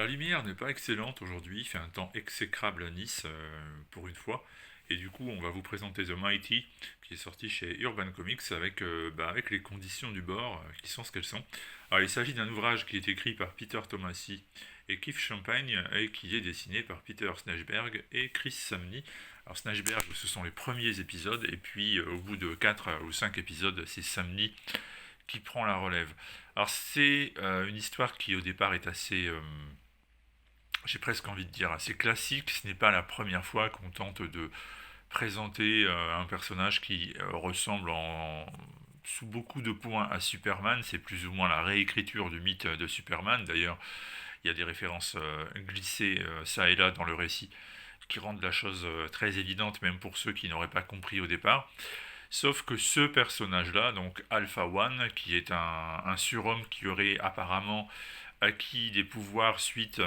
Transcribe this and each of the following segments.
La lumière n'est pas excellente aujourd'hui, il fait un temps exécrable à Nice, pour une fois. Et du coup, on va vous présenter The Mighty, qui est sorti chez Urban Comics avec les conditions du bord qui sont ce qu'elles sont. Alors, il s'agit d'un ouvrage qui est écrit par Peter Tomasi et Keith Champagne et qui est dessiné par Peter Snejbjerg et Chris Samnee. Alors, Snejbjerg, ce sont les premiers épisodes, et puis au bout de 4 ou 5 épisodes, c'est Samnee qui prend la relève. Alors, c'est une histoire qui au départ est assez j'ai presque envie de dire assez classique. Ce n'est pas la première fois qu'on tente de présenter un personnage qui ressemble sous beaucoup de points à Superman. C'est plus ou moins la réécriture du mythe de Superman. D'ailleurs, il y a des références glissées ça et là dans le récit qui rendent la chose très évidente, même pour ceux qui n'auraient pas compris au départ. Sauf que ce personnage-là, donc Alpha One, qui est un surhomme qui aurait apparemment acquis des pouvoirs suite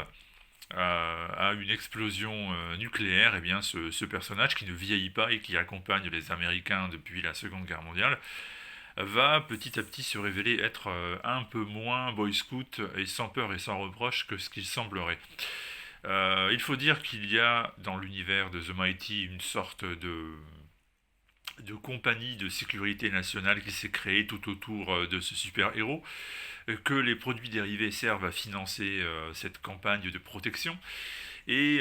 à une explosion nucléaire, et bien ce personnage qui ne vieillit pas et qui accompagne les Américains depuis la Seconde Guerre mondiale va petit à petit se révéler être un peu moins boy scout et sans peur et sans reproche que ce qu'il semblerait. Il faut dire qu'il y a dans l'univers de The Mighty une sorte de compagnie de sécurité nationale qui s'est créée tout autour de ce super-héros, que les produits dérivés servent à financer cette campagne de protection. Et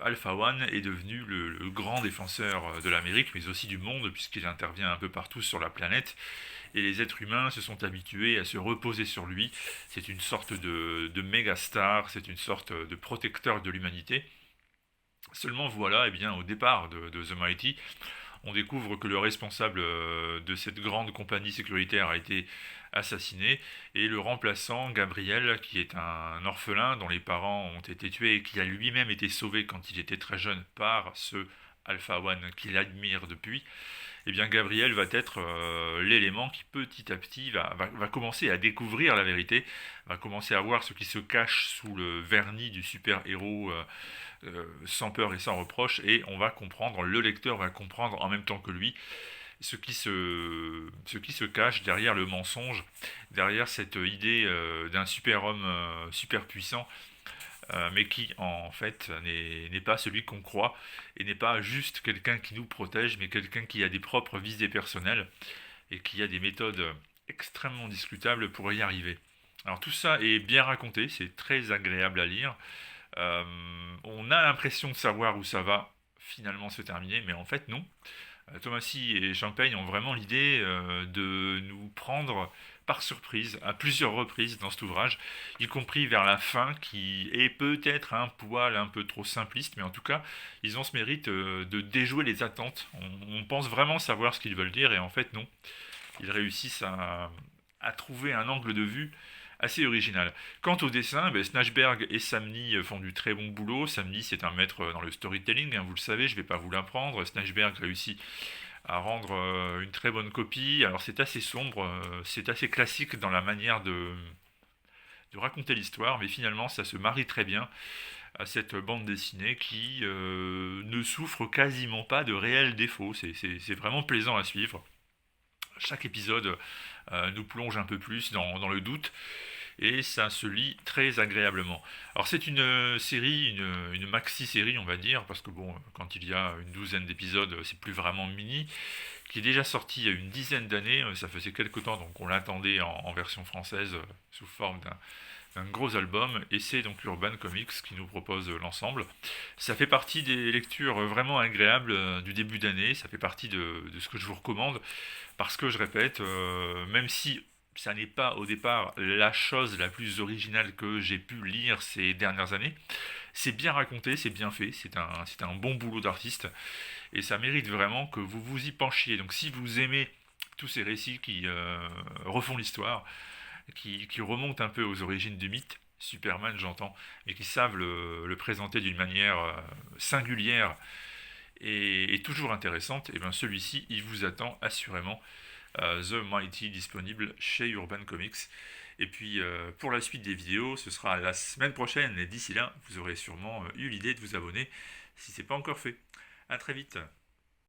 Alpha One est devenu le grand défenseur de l'Amérique, mais aussi du monde, puisqu'il intervient un peu partout sur la planète. Et les êtres humains se sont habitués à se reposer sur lui. C'est une sorte de méga star, c'est une sorte de protecteur de l'humanité. Seulement voilà, eh bien, au départ de The Mighty, on découvre que le responsable de cette grande compagnie sécuritaire a été assassiné et le remplaçant, Gabriel, qui est un orphelin dont les parents ont été tués et qui a lui-même été sauvé quand il était très jeune par ce Alpha One qu'il admire depuis, eh bien Gabriel va être l'élément qui petit à petit va commencer à découvrir la vérité, va commencer à voir ce qui se cache sous le vernis du super-héros sans peur et sans reproche, et on va comprendre, le lecteur va comprendre en même temps que lui, ce qui se cache derrière le mensonge, derrière cette idée d'un super-homme super puissant, mais qui en fait n'est pas celui qu'on croit, et n'est pas juste quelqu'un qui nous protège, mais quelqu'un qui a des propres visées personnelles, et qui a des méthodes extrêmement discutables pour y arriver. Alors tout ça est bien raconté, c'est très agréable à lire. Euh, on a l'impression de savoir où ça va finalement se terminer, mais en fait non. Thomasy et Champagne ont vraiment l'idée de nous prendre par surprise à plusieurs reprises dans cet ouvrage, y compris vers la fin, qui est peut-être un poil un peu trop simpliste, mais en tout cas, ils ont ce mérite de déjouer les attentes. On pense vraiment savoir ce qu'ils veulent dire, et en fait non. Ils réussissent à trouver un angle de vue assez original. Quant au dessin, Snashberg et Samnee font du très bon boulot. Samnee, c'est un maître dans le storytelling, hein, vous le savez, je ne vais pas vous l'apprendre. Snashberg réussit à rendre une très bonne copie. Alors c'est assez sombre, c'est assez classique dans la manière de raconter l'histoire, mais finalement ça se marie très bien à cette bande dessinée qui ne souffre quasiment pas de réels défauts. C'est vraiment plaisant à suivre. Chaque épisode nous plonge un peu plus dans le doute, et ça se lit très agréablement. Alors c'est une série, une maxi-série on va dire, parce que bon, quand il y a une douzaine d'épisodes, c'est plus vraiment mini, qui est déjà sorti il y a une dizaine d'années, ça faisait quelques temps, donc on l'attendait en version française sous forme d'un gros album, et c'est donc Urban Comics qui nous propose l'ensemble. Ça fait partie des lectures vraiment agréables du début d'année, ça fait partie de ce que je vous recommande, parce que je répète, même si ça n'est pas au départ la chose la plus originale que j'ai pu lire ces dernières années, c'est bien raconté, c'est bien fait, c'est un bon boulot d'artiste, et ça mérite vraiment que vous vous y penchiez. Donc si vous aimez tous ces récits qui refont l'histoire, qui remontent un peu aux origines du mythe, Superman j'entends, mais qui savent le présenter d'une manière singulière et toujours intéressante, et bien celui-ci il vous attend assurément. The Mighty disponible chez Urban Comics. Et puis pour la suite des vidéos, ce sera la semaine prochaine, et d'ici là, vous aurez sûrement eu l'idée de vous abonner si ce n'est pas encore fait. A très vite.